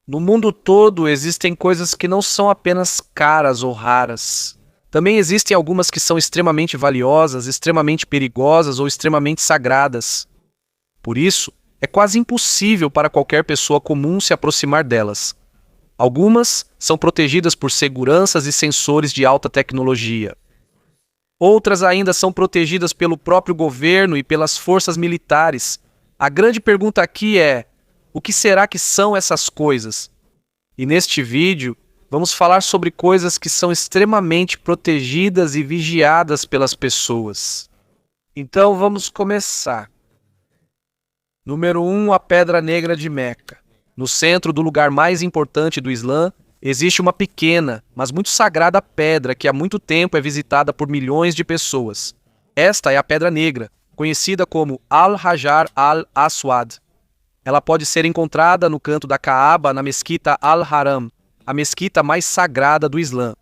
No mundo todo existem coisas que não são apenas caras ou raras. Também existem algumas que são extremamente valiosas, extremamente perigosas ou extremamente sagradas. Por isso, é quase impossível para qualquer pessoa comum se aproximar delas. Algumas são protegidas por seguranças e sensores de alta tecnologia. Outras ainda são protegidas pelo próprio governo e pelas forças militares. A grande pergunta aqui é: o que será que são essas coisas? E neste vídeo, vamos falar sobre coisas que são extremamente protegidas e vigiadas pelas pessoas. Então vamos começar. Número 1, a Pedra Negra de Meca. No centro do lugar mais importante do Islã, existe uma pequena, mas muito sagrada pedra que há muito tempo é visitada por milhões de pessoas. Esta é a Pedra Negra, conhecida como Al-Hajar al-Aswad. Ela pode ser encontrada no canto da Caaba, na mesquita Al-Haram, a mesquita mais sagrada do Islã.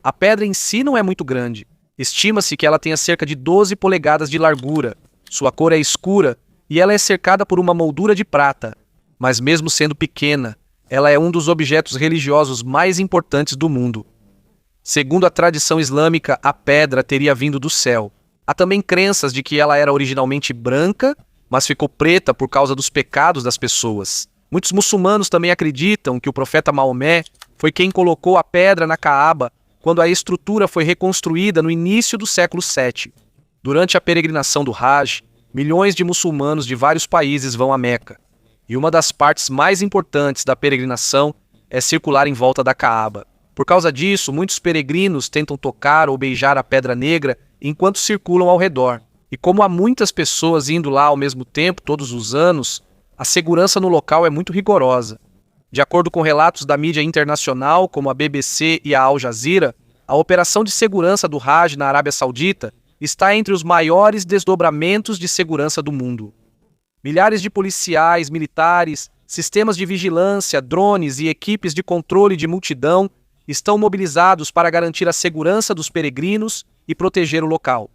A pedra em si não é muito grande. Estima-se que ela tenha cerca de 12 polegadas de largura. Sua cor é escura e ela é cercada por uma moldura de prata. Mas mesmo sendo pequena, ela é um dos objetos religiosos mais importantes do mundo. Segundo a tradição islâmica, a pedra teria vindo do céu. Há também crenças de que ela era originalmente branca, mas ficou preta por causa dos pecados das pessoas. Muitos muçulmanos também acreditam que o profeta Maomé foi quem colocou a pedra na Caaba quando a estrutura foi reconstruída no início do século VII. Durante a peregrinação do Hajj, milhões de muçulmanos de vários países vão a Meca. E uma das partes mais importantes da peregrinação é circular em volta da Caaba. Por causa disso, muitos peregrinos tentam tocar ou beijar a Pedra Negra enquanto circulam ao redor. E como há muitas pessoas indo lá ao mesmo tempo, todos os anos, a segurança no local é muito rigorosa. De acordo com relatos da mídia internacional, como a BBC e a Al Jazeera, a operação de segurança do Hajj na Arábia Saudita está entre os maiores desdobramentos de segurança do mundo. Milhares de policiais, militares, sistemas de vigilância, drones e equipes de controle de multidão estão mobilizados para garantir a segurança dos peregrinos e proteger o local.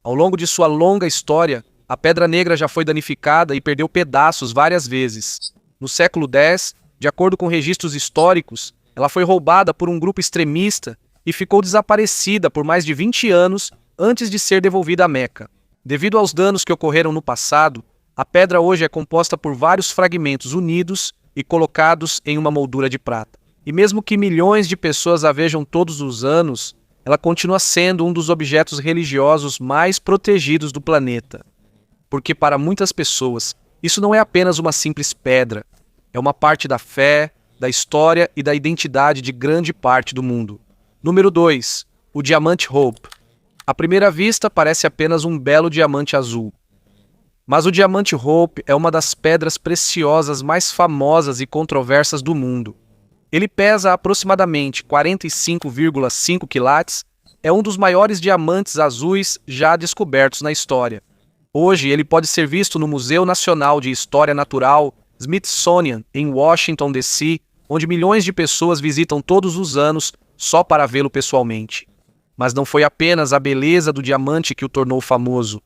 Ao longo de sua longa história, a Pedra Negra já foi danificada e perdeu pedaços várias vezes. No século X, de acordo com registros históricos, ela foi roubada por um grupo extremista e ficou desaparecida por mais de 20 anos antes de ser devolvida a Meca. Devido aos danos que ocorreram no passado, a pedra hoje é composta por vários fragmentos unidos e colocados em uma moldura de prata. E mesmo que milhões de pessoas a vejam todos os anos, ela continua sendo um dos objetos religiosos mais protegidos do planeta. Porque para muitas pessoas, isso não é apenas uma simples pedra, é uma parte da fé, da história e da identidade de grande parte do mundo. Número 2. O diamante Hope. À primeira vista, parece apenas um belo diamante azul. Mas o diamante Hope é uma das pedras preciosas mais famosas e controversas do mundo. Ele pesa aproximadamente 45,5 quilates, é um dos maiores diamantes azuis já descobertos na história. Hoje ele pode ser visto no Museu Nacional de História Natural, Smithsonian, em Washington, D.C., onde milhões de pessoas visitam todos os anos só para vê-lo pessoalmente. Mas não foi apenas a beleza do diamante que o tornou famoso.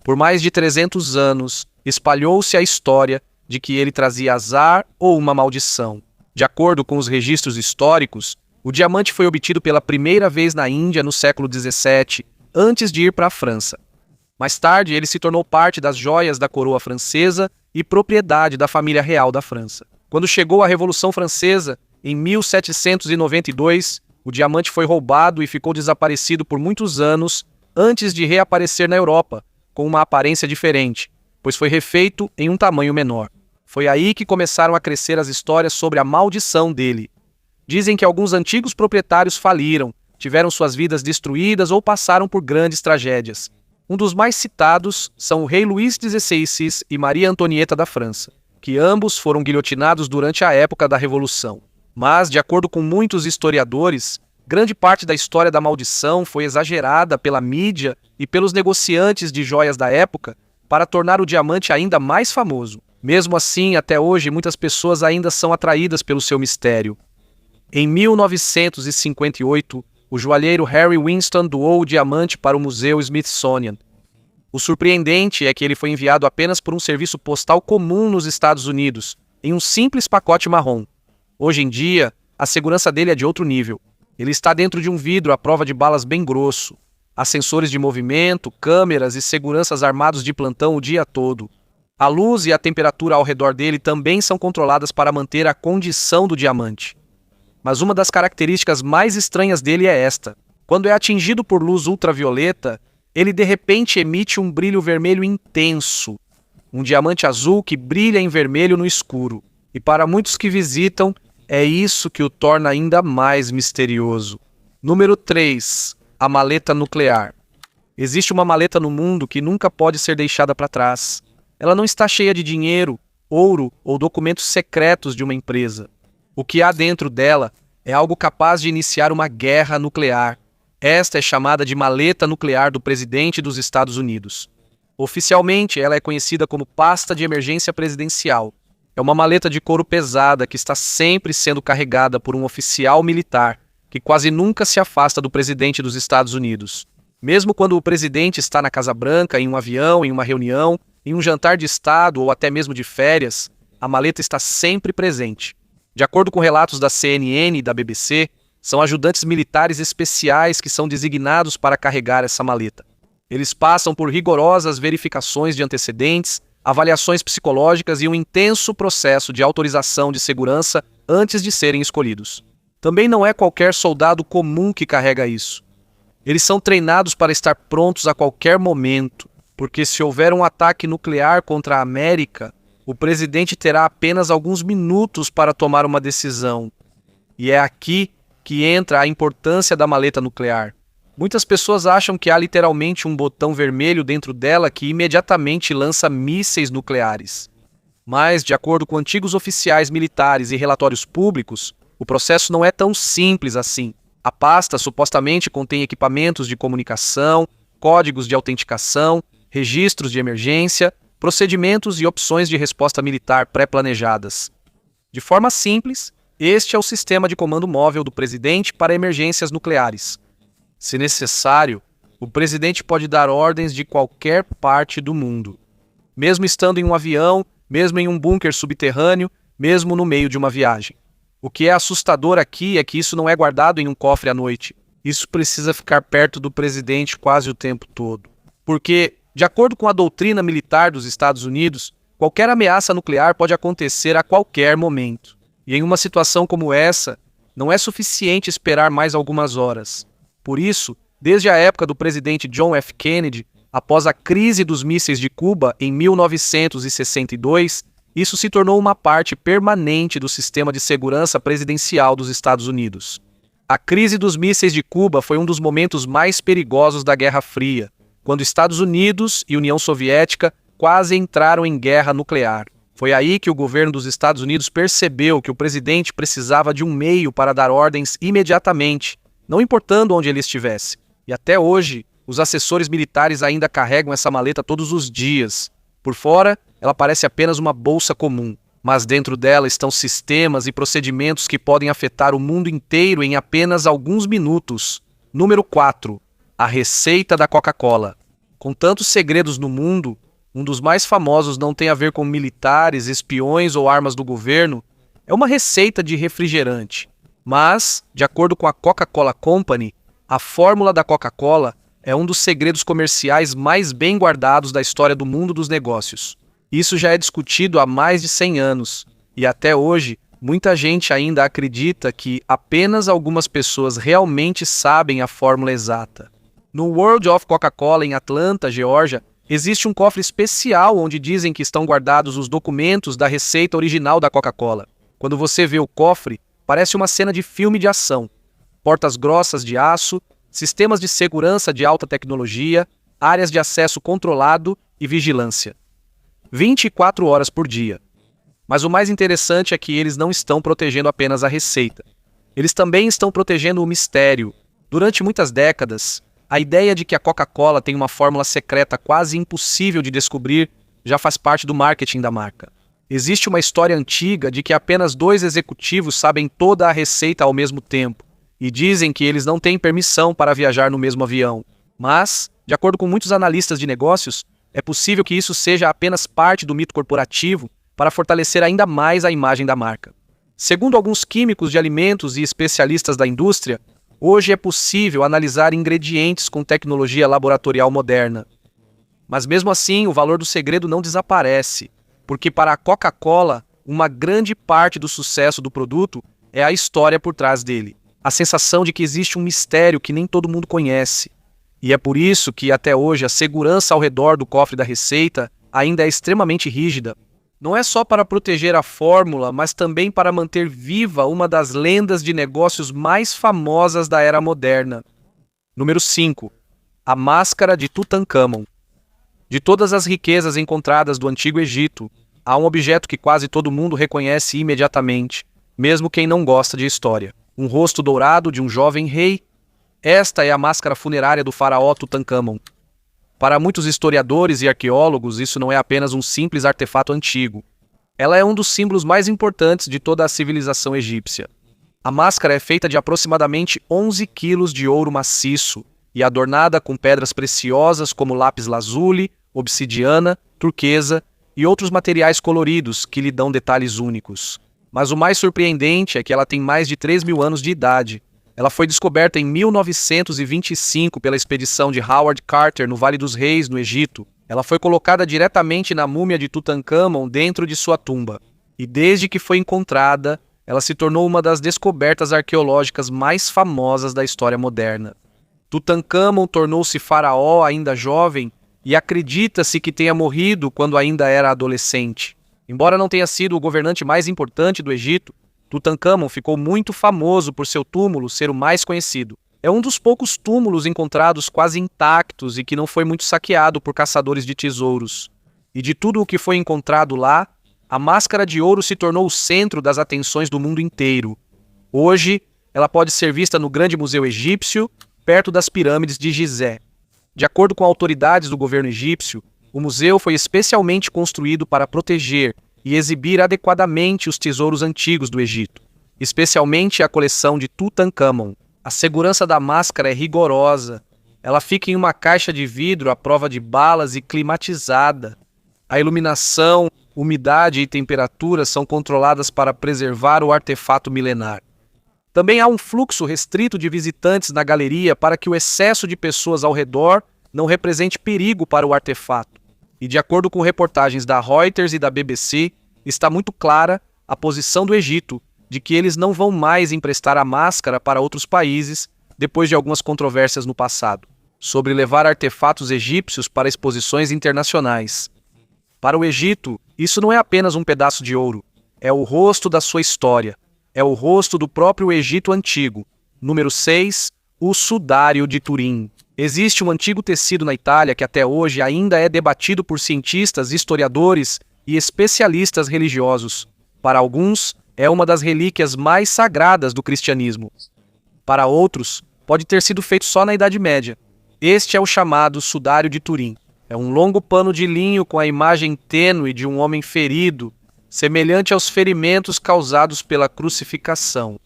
Por mais de 300 anos, espalhou-se a história de que ele trazia azar ou uma maldição. De acordo com os registros históricos, o diamante foi obtido pela primeira vez na Índia no século XVII, antes de ir para a França. Mais tarde, ele se tornou parte das joias da coroa francesa e propriedade da família real da França. Quando chegou a Revolução Francesa, em 1792, o diamante foi roubado e ficou desaparecido por muitos anos antes de reaparecer na Europa, com uma aparência diferente, pois foi refeito em um tamanho menor. Foi aí que começaram a crescer as histórias sobre a maldição dele. Dizem que alguns antigos proprietários faliram, tiveram suas vidas destruídas ou passaram por grandes tragédias. Um dos mais citados são o rei Luís XVI e Maria Antonieta da França, que ambos foram guilhotinados durante a época da Revolução. Mas, de acordo com muitos historiadores, grande parte da história da maldição foi exagerada pela mídia e pelos negociantes de joias da época para tornar o diamante ainda mais famoso. Mesmo assim, até hoje, muitas pessoas ainda são atraídas pelo seu mistério. Em 1958, o joalheiro Harry Winston doou o diamante para o Museu Smithsonian. O surpreendente é que ele foi enviado apenas por um serviço postal comum nos Estados Unidos, em um simples pacote marrom. Hoje em dia, a segurança dele é de outro nível. Ele está dentro de um vidro à prova de balas bem grosso. Há sensores de movimento, câmeras e seguranças armados de plantão o dia todo. A luz e a temperatura ao redor dele também são controladas para manter a condição do diamante. Mas uma das características mais estranhas dele é esta. Quando é atingido por luz ultravioleta, ele de repente emite um brilho vermelho intenso. Um diamante azul que brilha em vermelho no escuro. E para muitos que visitam, é isso que o torna ainda mais misterioso. Número 3. A maleta nuclear. Existe uma maleta no mundo que nunca pode ser deixada para trás. Ela não está cheia de dinheiro, ouro ou documentos secretos de uma empresa. O que há dentro dela é algo capaz de iniciar uma guerra nuclear. Esta é chamada de maleta nuclear do presidente dos Estados Unidos. Oficialmente, ela é conhecida como pasta de emergência presidencial. É uma maleta de couro pesada que está sempre sendo carregada por um oficial militar que quase nunca se afasta do presidente dos Estados Unidos. Mesmo quando o presidente está na Casa Branca, em um avião, em uma reunião, em um jantar de estado ou até mesmo de férias, a maleta está sempre presente. De acordo com relatos da CNN e da BBC, são ajudantes militares especiais que são designados para carregar essa maleta. Eles passam por rigorosas verificações de antecedentes, avaliações psicológicas e um intenso processo de autorização de segurança antes de serem escolhidos. Também não é qualquer soldado comum que carrega isso. Eles são treinados para estar prontos a qualquer momento, porque se houver um ataque nuclear contra a América, o presidente terá apenas alguns minutos para tomar uma decisão. E é aqui que entra a importância da maleta nuclear. Muitas pessoas acham que há literalmente um botão vermelho dentro dela que imediatamente lança mísseis nucleares. Mas, de acordo com antigos oficiais militares e relatórios públicos, o processo não é tão simples assim. A pasta supostamente contém equipamentos de comunicação, códigos de autenticação, registros de emergência, procedimentos e opções de resposta militar pré-planejadas. De forma simples, este é o sistema de comando móvel do presidente para emergências nucleares. Se necessário, o presidente pode dar ordens de qualquer parte do mundo. Mesmo estando em um avião, mesmo em um bunker subterrâneo, mesmo no meio de uma viagem. O que é assustador aqui é que isso não é guardado em um cofre à noite. Isso precisa ficar perto do presidente quase o tempo todo. Porque, de acordo com a doutrina militar dos Estados Unidos, qualquer ameaça nuclear pode acontecer a qualquer momento. E em uma situação como essa, não é suficiente esperar mais algumas horas. Por isso, desde a época do presidente John F. Kennedy, após a crise dos mísseis de Cuba em 1962, isso se tornou uma parte permanente do sistema de segurança presidencial dos Estados Unidos. A crise dos mísseis de Cuba foi um dos momentos mais perigosos da Guerra Fria, quando Estados Unidos e União Soviética quase entraram em guerra nuclear. Foi aí que o governo dos Estados Unidos percebeu que o presidente precisava de um meio para dar ordens imediatamente, não importando onde ele estivesse. E até hoje, os assessores militares ainda carregam essa maleta todos os dias. Por fora, ela parece apenas uma bolsa comum, mas dentro dela estão sistemas e procedimentos que podem afetar o mundo inteiro em apenas alguns minutos. Número 4. A receita da Coca-Cola. Com tantos segredos no mundo, um dos mais famosos não tem a ver com militares, espiões ou armas do governo, é uma receita de refrigerante. Mas, de acordo com a Coca-Cola Company, a fórmula da Coca-Cola é um dos segredos comerciais mais bem guardados da história do mundo dos negócios. Isso já é discutido há mais de 100 anos, e até hoje, muita gente ainda acredita que apenas algumas pessoas realmente sabem a fórmula exata. No World of Coca-Cola, em Atlanta, Geórgia, existe um cofre especial onde dizem que estão guardados os documentos da receita original da Coca-Cola. Quando você vê o cofre, parece uma cena de filme de ação. Portas grossas de aço, sistemas de segurança de alta tecnologia, áreas de acesso controlado e vigilância. 24 horas por dia. Mas o mais interessante é que eles não estão protegendo apenas a receita. Eles também estão protegendo o mistério. Durante muitas décadas, a ideia de que a Coca-Cola tem uma fórmula secreta quase impossível de descobrir já faz parte do marketing da marca. Existe uma história antiga de que apenas 2 executivos sabem toda a receita ao mesmo tempo, e dizem que eles não têm permissão para viajar no mesmo avião. Mas, de acordo com muitos analistas de negócios, é possível que isso seja apenas parte do mito corporativo para fortalecer ainda mais a imagem da marca. Segundo alguns químicos de alimentos e especialistas da indústria, hoje é possível analisar ingredientes com tecnologia laboratorial moderna. Mas mesmo assim, o valor do segredo não desaparece, porque para a Coca-Cola, uma grande parte do sucesso do produto é a história por trás dele. A sensação de que existe um mistério que nem todo mundo conhece. E é por isso que, até hoje, a segurança ao redor do cofre da receita ainda é extremamente rígida. Não é só para proteger a fórmula, mas também para manter viva uma das lendas de negócios mais famosas da era moderna. Número 5. A Máscara de Tutancâmon. De todas as riquezas encontradas do Antigo Egito, há um objeto que quase todo mundo reconhece imediatamente, mesmo quem não gosta de história. Um rosto dourado de um jovem rei. Esta é a máscara funerária do faraó Tutancâmon. Para muitos historiadores e arqueólogos, isso não é apenas um simples artefato antigo. Ela é um dos símbolos mais importantes de toda a civilização egípcia. A máscara é feita de aproximadamente 11 quilos de ouro maciço e adornada com pedras preciosas como lápis-lazuli, obsidiana, turquesa e outros materiais coloridos que lhe dão detalhes únicos. Mas o mais surpreendente é que ela tem mais de 3.000 anos de idade. Ela foi descoberta em 1925 pela expedição de Howard Carter no Vale dos Reis, no Egito. Ela foi colocada diretamente na múmia de Tutancâmon dentro de sua tumba. E desde que foi encontrada, ela se tornou uma das descobertas arqueológicas mais famosas da história moderna. Tutancâmon tornou-se faraó ainda jovem e acredita-se que tenha morrido quando ainda era adolescente. Embora não tenha sido o governante mais importante do Egito, Tutancâmon ficou muito famoso por seu túmulo ser o mais conhecido. É um dos poucos túmulos encontrados quase intactos e que não foi muito saqueado por caçadores de tesouros. E de tudo o que foi encontrado lá, a máscara de ouro se tornou o centro das atenções do mundo inteiro. Hoje, ela pode ser vista no Grande Museu Egípcio, perto das pirâmides de Gizé. De acordo com autoridades do governo egípcio, o museu foi especialmente construído para proteger e exibir adequadamente os tesouros antigos do Egito, especialmente a coleção de Tutancâmon. A segurança da máscara é rigorosa. Ela fica em uma caixa de vidro à prova de balas e climatizada. A iluminação, umidade e temperatura são controladas para preservar o artefato milenar. Também há um fluxo restrito de visitantes na galeria para que o excesso de pessoas ao redor não represente perigo para o artefato. E de acordo com reportagens da Reuters e da BBC, está muito clara a posição do Egito de que eles não vão mais emprestar a máscara para outros países depois de algumas controvérsias no passado, sobre levar artefatos egípcios para exposições internacionais. Para o Egito, isso não é apenas um pedaço de ouro, é o rosto da sua história, é o rosto do próprio Egito antigo. Número 6, o sudário de Turim. Existe um antigo tecido na Itália que até hoje ainda é debatido por cientistas, historiadores e especialistas religiosos. Para alguns, é uma das relíquias mais sagradas do cristianismo. Para outros, pode ter sido feito só na Idade Média. Este é o chamado sudário de Turim. É um longo pano de linho com a imagem tênue de um homem ferido, semelhante aos ferimentos causados pela crucificação.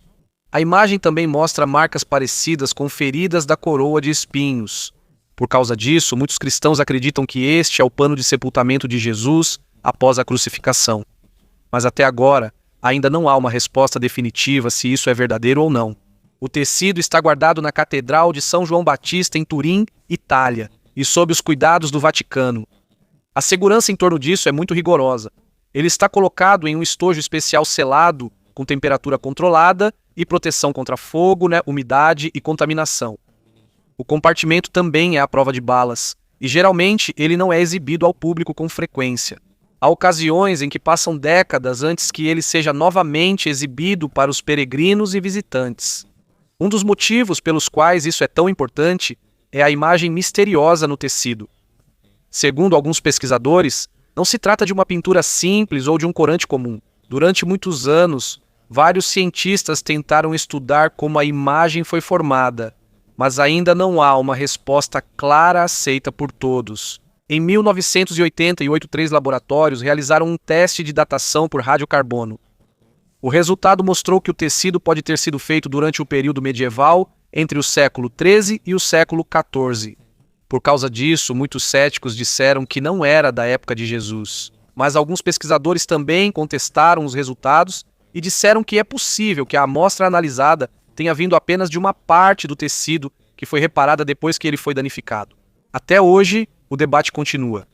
A imagem também mostra marcas parecidas com feridas da coroa de espinhos. Por causa disso, muitos cristãos acreditam que este é o pano de sepultamento de Jesus após a crucificação. Mas até agora, ainda não há uma resposta definitiva se isso é verdadeiro ou não. O tecido está guardado na Catedral de São João Batista em Turim, Itália, e sob os cuidados do Vaticano. A segurança em torno disso é muito rigorosa. Ele está colocado em um estojo especial selado, com temperatura controlada e proteção contra fogo, umidade e contaminação. O compartimento também é à prova de balas, e geralmente ele não é exibido ao público com frequência. Há ocasiões em que passam décadas antes que ele seja novamente exibido para os peregrinos e visitantes. Um dos motivos pelos quais isso é tão importante é a imagem misteriosa no tecido. Segundo alguns pesquisadores, não se trata de uma pintura simples ou de um corante comum. Durante muitos anos, vários cientistas tentaram estudar como a imagem foi formada, mas ainda não há uma resposta clara aceita por todos. Em 1988, 3 laboratórios realizaram um teste de datação por radiocarbono. O resultado mostrou que o tecido pode ter sido feito durante o período medieval, entre o século XIII e o século XIV. Por causa disso, muitos céticos disseram que não era da época de Jesus. Mas alguns pesquisadores também contestaram os resultados e disseram que é possível que a amostra analisada tenha vindo apenas de uma parte do tecido que foi reparada depois que ele foi danificado. Até hoje, o debate continua.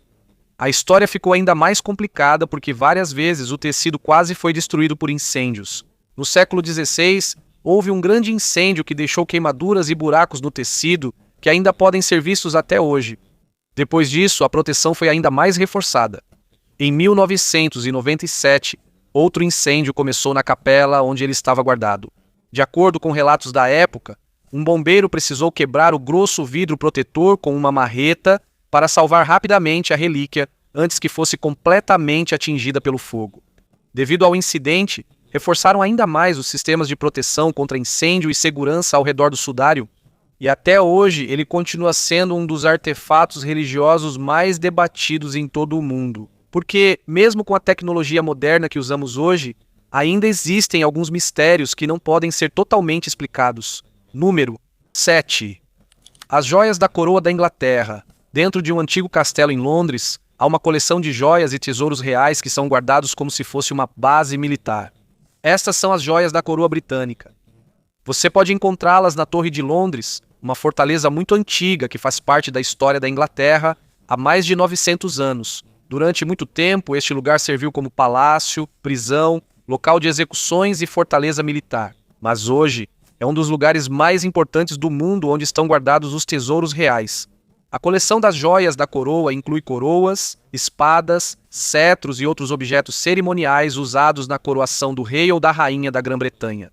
A história ficou ainda mais complicada porque várias vezes o tecido quase foi destruído por incêndios. No século XVI, houve um grande incêndio que deixou queimaduras e buracos no tecido que ainda podem ser vistos até hoje. Depois disso, a proteção foi ainda mais reforçada. Em 1997, outro incêndio começou na capela onde ele estava guardado. De acordo com relatos da época, um bombeiro precisou quebrar o grosso vidro protetor com uma marreta para salvar rapidamente a relíquia antes que fosse completamente atingida pelo fogo. Devido ao incidente, reforçaram ainda mais os sistemas de proteção contra incêndio e segurança ao redor do sudário, e até hoje ele continua sendo um dos artefatos religiosos mais debatidos em todo o mundo. Porque, mesmo com a tecnologia moderna que usamos hoje, ainda existem alguns mistérios que não podem ser totalmente explicados. Número 7. As joias da coroa da Inglaterra. Dentro de um antigo castelo em Londres, há uma coleção de joias e tesouros reais que são guardados como se fosse uma base militar. Estas são as joias da coroa britânica. Você pode encontrá-las na Torre de Londres, uma fortaleza muito antiga que faz parte da história da Inglaterra há mais de 900 anos. Durante muito tempo, este lugar serviu como palácio, prisão, local de execuções e fortaleza militar. Mas hoje, é um dos lugares mais importantes do mundo onde estão guardados os tesouros reais. A coleção das joias da coroa inclui coroas, espadas, cetros e outros objetos cerimoniais usados na coroação do rei ou da rainha da Grã-Bretanha.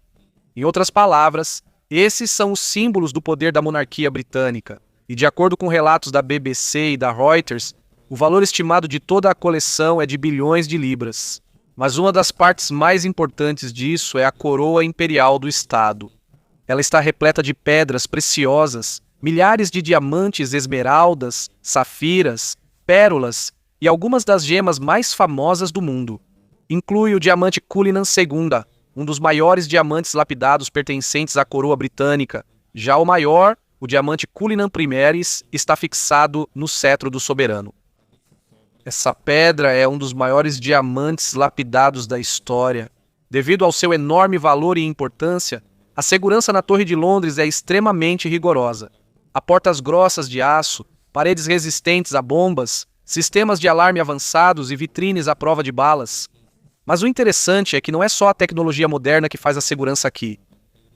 Em outras palavras, esses são os símbolos do poder da monarquia britânica. E de acordo com relatos da BBC e da Reuters, o valor estimado de toda a coleção é de bilhões de libras. Mas uma das partes mais importantes disso é a coroa imperial do Estado. Ela está repleta de pedras preciosas, milhares de diamantes, esmeraldas, safiras, pérolas e algumas das gemas mais famosas do mundo. Inclui o diamante Cullinan II, um dos maiores diamantes lapidados pertencentes à coroa britânica. Já o maior, o diamante Cullinan I, está fixado no cetro do soberano. Essa pedra é um dos maiores diamantes lapidados da história. Devido ao seu enorme valor e importância, a segurança na Torre de Londres é extremamente rigorosa. Há portas grossas de aço, paredes resistentes a bombas, sistemas de alarme avançados e vitrines à prova de balas. Mas o interessante é que não é só a tecnologia moderna que faz a segurança aqui.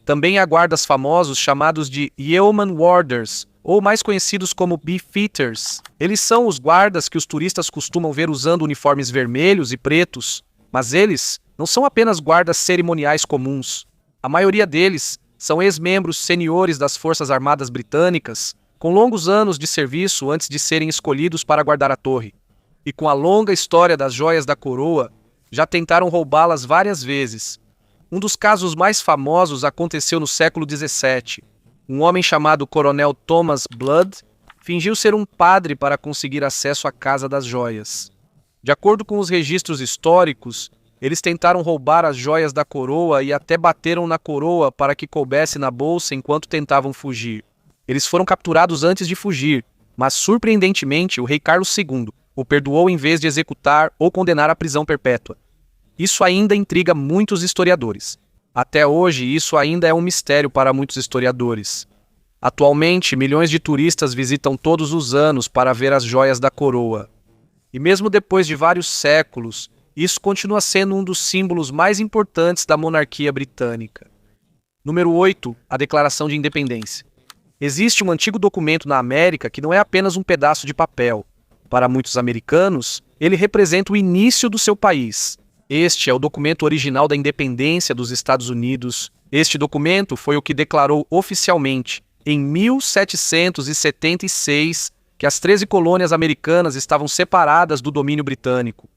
Também há guardas famosos chamados de Yeoman Warders, ou mais conhecidos como Beefeaters. Eles são os guardas que os turistas costumam ver usando uniformes vermelhos e pretos, mas eles não são apenas guardas cerimoniais comuns. A maioria deles são ex-membros seniores das Forças Armadas Britânicas, com longos anos de serviço antes de serem escolhidos para guardar a torre. E com a longa história das joias da coroa, já tentaram roubá-las várias vezes. Um dos casos mais famosos aconteceu no século XVII. Um homem chamado Coronel Thomas Blood fingiu ser um padre para conseguir acesso à Casa das Joias. De acordo com os registros históricos, eles tentaram roubar as joias da coroa e até bateram na coroa para que coubesse na bolsa enquanto tentavam fugir. Eles foram capturados antes de fugir, mas surpreendentemente o rei Carlos II o perdoou em vez de executar ou condenar à prisão perpétua. Isso ainda intriga muitos historiadores. Até hoje, isso ainda é um mistério para muitos historiadores. Atualmente, milhões de turistas visitam todos os anos para ver as joias da coroa. E mesmo depois de vários séculos, isso continua sendo um dos símbolos mais importantes da monarquia britânica. Número 8. A Declaração de Independência. Existe um antigo documento na América que não é apenas um pedaço de papel. Para muitos americanos, ele representa o início do seu país. Este é o documento original da independência dos Estados Unidos. Este documento foi o que declarou oficialmente, em 1776, que as 13 colônias americanas estavam separadas do domínio britânico.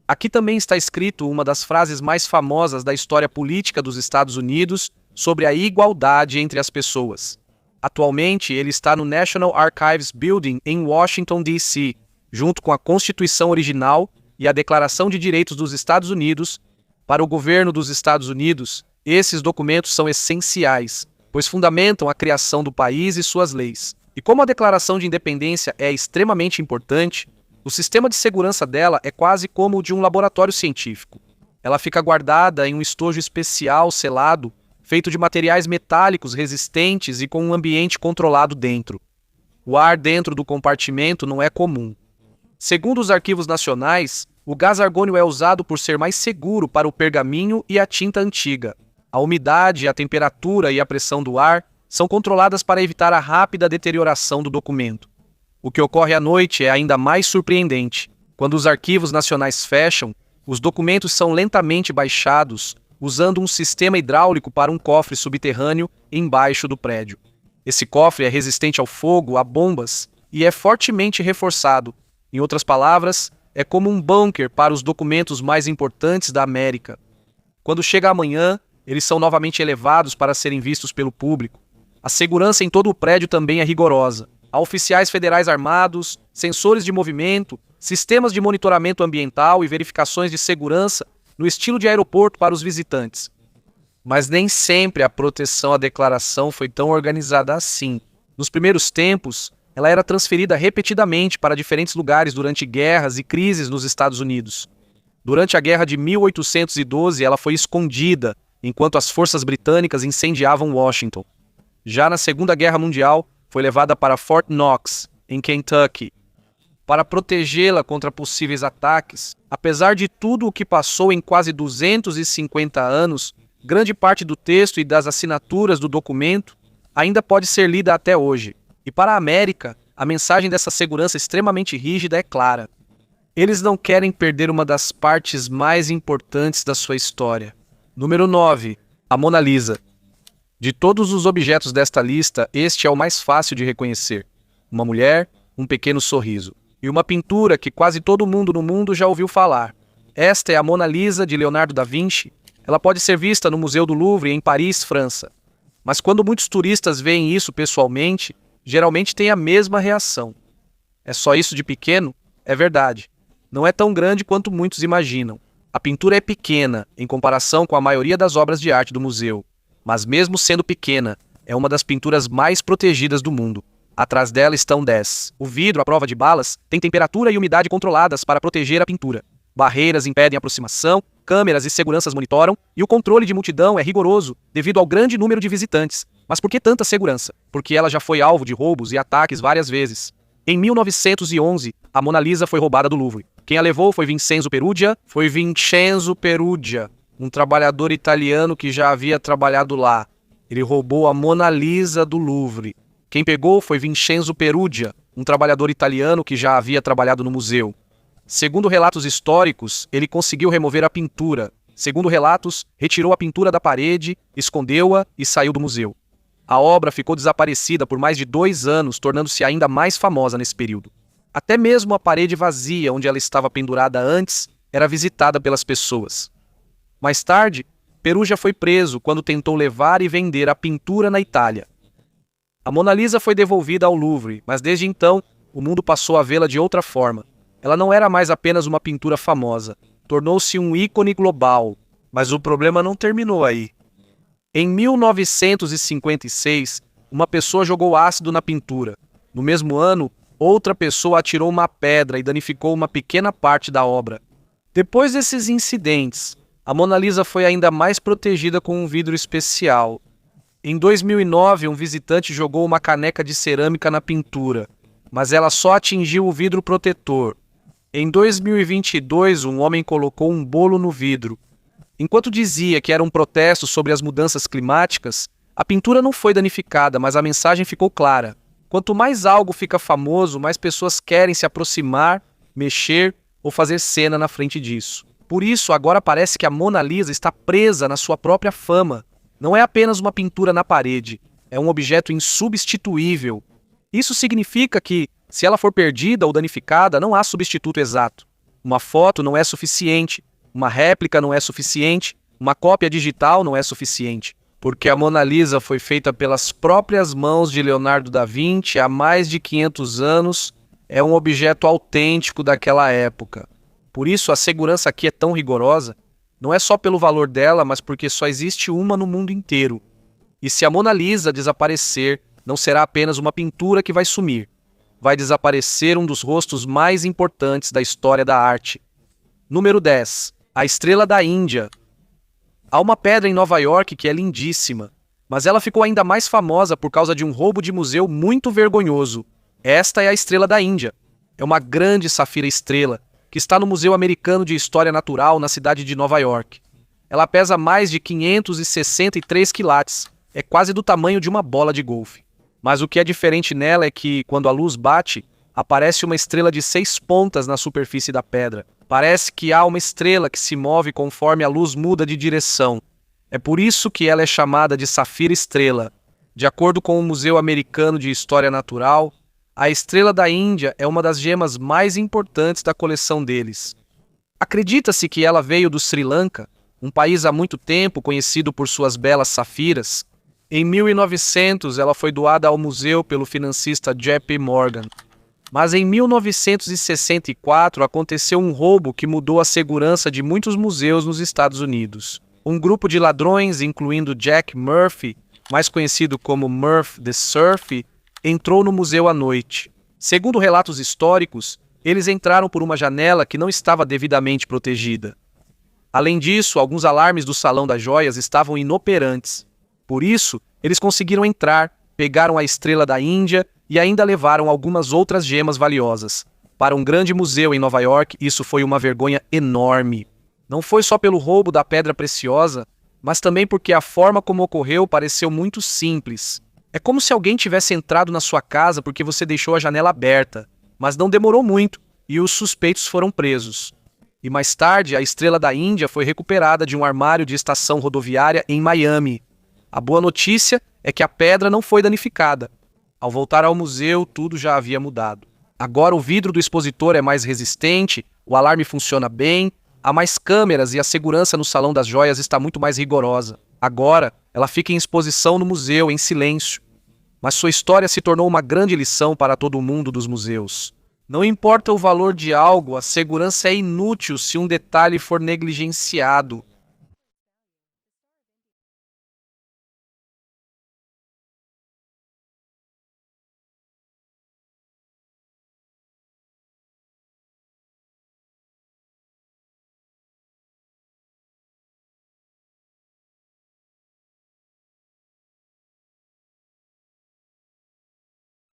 Aqui também está escrito uma das frases mais famosas da história política dos Estados Unidos sobre a igualdade entre as pessoas. Atualmente, ele está no National Archives Building em Washington, D.C., junto com a Constituição original e a Declaração de Direitos dos Estados Unidos. Para o governo dos Estados Unidos, esses documentos são essenciais, pois fundamentam a criação do país e suas leis. E como a Declaração de Independência é extremamente importante, o sistema de segurança dela é quase como o de um laboratório científico. Ela fica guardada em um estojo especial selado, feito de materiais metálicos resistentes e com um ambiente controlado dentro. O ar dentro do compartimento não é comum. Segundo os arquivos nacionais, o gás argônio é usado por ser mais seguro para o pergaminho e a tinta antiga. A umidade, a temperatura e a pressão do ar são controladas para evitar a rápida deterioração do documento. O que ocorre à noite é ainda mais surpreendente. Quando os arquivos nacionais fecham, os documentos são lentamente baixados, usando um sistema hidráulico para um cofre subterrâneo embaixo do prédio. Esse cofre é resistente ao fogo, a bombas e é fortemente reforçado. Em outras palavras, é como um bunker para os documentos mais importantes da América. Quando chega a manhã, eles são novamente elevados para serem vistos pelo público. A segurança em todo o prédio também é rigorosa. Há oficiais federais armados, sensores de movimento, sistemas de monitoramento ambiental e verificações de segurança no estilo de aeroporto para os visitantes. Mas nem sempre a proteção à declaração foi tão organizada assim. Nos primeiros tempos, ela era transferida repetidamente para diferentes lugares durante guerras e crises nos Estados Unidos. Durante a Guerra de 1812, ela foi escondida, enquanto as forças britânicas incendiavam Washington. Já na Segunda Guerra Mundial, foi levada para Fort Knox, em Kentucky, para protegê-la contra possíveis ataques. Apesar de tudo o que passou em quase 250 anos, grande parte do texto e das assinaturas do documento ainda pode ser lida até hoje. E para a América, a mensagem dessa segurança extremamente rígida é clara. Eles não querem perder uma das partes mais importantes da sua história. Número 9. A Mona Lisa. De todos os objetos desta lista, este é o mais fácil de reconhecer. Uma mulher, um pequeno sorriso. E uma pintura que quase todo mundo no mundo já ouviu falar. Esta é a Mona Lisa de Leonardo da Vinci. Ela pode ser vista no Museu do Louvre, em Paris, França. Mas quando muitos turistas veem isso pessoalmente, geralmente têm a mesma reação. É só isso de pequeno? É verdade. Não é tão grande quanto muitos imaginam. A pintura é pequena, em comparação com a maioria das obras de arte do museu. Mas mesmo sendo pequena, é uma das pinturas mais protegidas do mundo. Atrás dela estão 10. O vidro, à prova de balas, tem temperatura e umidade controladas para proteger a pintura. Barreiras impedem a aproximação, câmeras e seguranças monitoram, e o controle de multidão é rigoroso devido ao grande número de visitantes. Mas por que tanta segurança? Porque ela já foi alvo de roubos e ataques várias vezes. Em 1911, a Mona Lisa foi roubada do Louvre. Quem a levou foi Vincenzo Perugia. Um trabalhador italiano que já havia trabalhado lá. Ele roubou a Mona Lisa do Louvre. Quem pegou foi Vincenzo Perugia, um trabalhador italiano que já havia trabalhado no museu. Segundo relatos históricos, ele conseguiu remover a pintura. Segundo relatos, retirou a pintura da parede, escondeu-a e saiu do museu. A obra ficou desaparecida por mais de 2 anos, tornando-se ainda mais famosa nesse período. Até mesmo a parede vazia onde ela estava pendurada antes era visitada pelas pessoas. Mais tarde, Perugia foi preso quando tentou levar e vender a pintura na Itália. A Mona Lisa foi devolvida ao Louvre, mas desde então, o mundo passou a vê-la de outra forma. Ela não era mais apenas uma pintura famosa, tornou-se um ícone global. Mas o problema não terminou aí. Em 1956, uma pessoa jogou ácido na pintura. No mesmo ano, outra pessoa atirou uma pedra e danificou uma pequena parte da obra. Depois desses incidentes, a Mona Lisa foi ainda mais protegida com um vidro especial. Em 2009, um visitante jogou uma caneca de cerâmica na pintura, mas ela só atingiu o vidro protetor. Em 2022, um homem colocou um bolo no vidro. Enquanto dizia que era um protesto sobre as mudanças climáticas, a pintura não foi danificada, mas a mensagem ficou clara. Quanto mais algo fica famoso, mais pessoas querem se aproximar, mexer ou fazer cena na frente disso. Por isso, agora parece que a Mona Lisa está presa na sua própria fama. Não é apenas uma pintura na parede, é um objeto insubstituível. Isso significa que, se ela for perdida ou danificada, não há substituto exato. Uma foto não é suficiente, uma réplica não é suficiente, uma cópia digital não é suficiente. Porque a Mona Lisa foi feita pelas próprias mãos de Leonardo da Vinci há mais de 500 anos, é um objeto autêntico daquela época. Por isso a segurança aqui é tão rigorosa, não é só pelo valor dela, mas porque só existe uma no mundo inteiro. E se a Mona Lisa desaparecer, não será apenas uma pintura que vai sumir. Vai desaparecer um dos rostos mais importantes da história da arte. Número 10. A estrela da Índia. Há uma pedra em Nova York que é lindíssima, mas ela ficou ainda mais famosa por causa de um roubo de museu muito vergonhoso. Esta é a estrela da Índia. É uma grande safira estrela que está no Museu Americano de História Natural na cidade de Nova York. Ela pesa mais de 563 quilates, é quase do tamanho de uma bola de golfe. Mas o que é diferente nela é que, quando a luz bate, aparece uma estrela de 6 pontas na superfície da pedra. Parece que há uma estrela que se move conforme a luz muda de direção. É por isso que ela é chamada de Safira Estrela. De acordo com o Museu Americano de História Natural, a estrela da Índia é uma das gemas mais importantes da coleção deles. Acredita-se que ela veio do Sri Lanka, um país há muito tempo conhecido por suas belas safiras. Em 1900, ela foi doada ao museu pelo financista JP Morgan. Mas em 1964 aconteceu um roubo que mudou a segurança de muitos museus nos Estados Unidos. Um grupo de ladrões, incluindo Jack Murphy, mais conhecido como Murph the Surf, entrou no museu à noite. Segundo relatos históricos, eles entraram por uma janela que não estava devidamente protegida. Além disso, alguns alarmes do Salão das Joias estavam inoperantes. Por isso, eles conseguiram entrar, pegaram a estrela da Índia e ainda levaram algumas outras gemas valiosas. Para um grande museu em Nova York, isso foi uma vergonha enorme. Não foi só pelo roubo da pedra preciosa, mas também porque a forma como ocorreu pareceu muito simples. É como se alguém tivesse entrado na sua casa porque você deixou a janela aberta, mas não demorou muito e os suspeitos foram presos. E mais tarde, a estrela da Índia foi recuperada de um armário de estação rodoviária em Miami. A boa notícia é que a pedra não foi danificada. Ao voltar ao museu, tudo já havia mudado. Agora o vidro do expositor é mais resistente, o alarme funciona bem, há mais câmeras e a segurança no Salão das Joias está muito mais rigorosa. Agora, ela fica em exposição no museu, em silêncio. Mas sua história se tornou uma grande lição para todo o mundo dos museus. Não importa o valor de algo, a segurança é inútil se um detalhe for negligenciado.